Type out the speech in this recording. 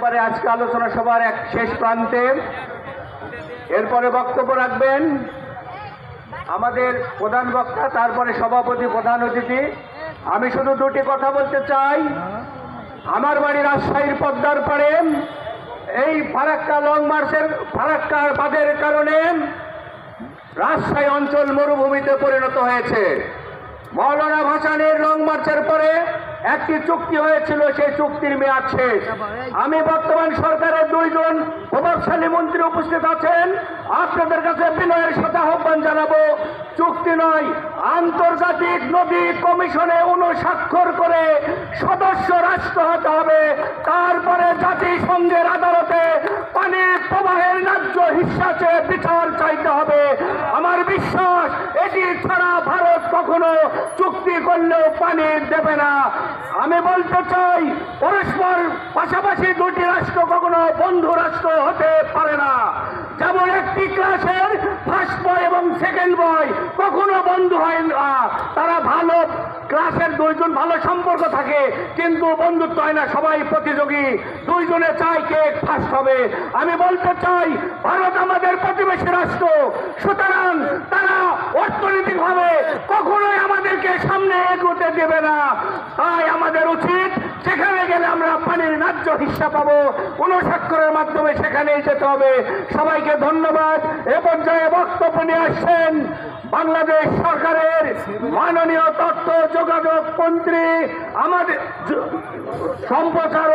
একবারে আজকে আলোচনা সভার এক শেষ প্রান্তে। এরপরে বক্তব্য রাখবেন আমাদের প্রধান বক্তা, তারপরে সভাপতি, প্রধান অতিথি। আমি শুধু দুটি কথা বলতে চাই। আমার বাড়ি রাজশাহীর পদ্মার পাড়ে। এই ফারাক্কা লং মার্চের ফারাক্কা বাঁধের কারণে রাজশাহী অঞ্চল মরুভূমিতে পরিণত হয়েছে। মৌলানা ভাসানীর লং মার্চের পরে একটি চুক্তি হয়েছিল, সেই চুক্তির মেয়াদ শেষ। আমি বর্তমান সরকারের দুইজন প্রভাবশালী মন্ত্রী উপস্থিত আছেন, আপনাদের কাছে বিনয়ের সাথে আহ্বান জানাবো, চুক্তি নয়, আন্তর্জাতিক নদী কমিশনে অনুস্বাক্ষর করে সদস্য রাষ্ট্র হতে হবে। তারপরে জাতিসংঘের আদালতে পানি প্রবাহের ন্যায্য হিস্সা চেয়ে বিচার চাইতে হবে। আমার বিশ্বাস এটি ছাড়া ভারত কখনো চুক্তি করলেও পানি দেবে না। আমি বলতে চাই, পরস্পর পাশাপাশি দুটি রাষ্ট্র কখনো বন্ধু রাষ্ট্র হতে পারে না। যেমন একটি ক্লাসের ফার্স্ট বয় এবং সেকেন্ড বয় কখনো বন্ধু হয় না। তারা ভালো ক্লাসের দুইজন ভালো সম্পর্ক থাকে, কিন্তু বন্ধুত্ব হয় না, সবাই প্রতিযোগী, দুইজনে চায় কে ফার্স্ট হবে। আমি বলতে চাই, ভারত আমাদের প্রতিবেশী রাষ্ট্র, সুতরাং তারা অর্থনৈতিকভাবে কখনোই আমাদেরকে সামনে এগোতে দেবে না। তাই আমাদের উচিত সেখানে গেলে আমরা পানির ন্যায্য হিস্সা পাবো, অনুস্বাক্ষরের মাধ্যমে সেখানেই যেতে হবে। সবাইকে ধন্যবাদ। এ পর্যায়ে বক্তব্য নিয়ে আসছেন বাংলাদেশ সরকারের মাননীয় তথ্য যোগাযোগ মন্ত্রী, আমাদের সম্প্রচার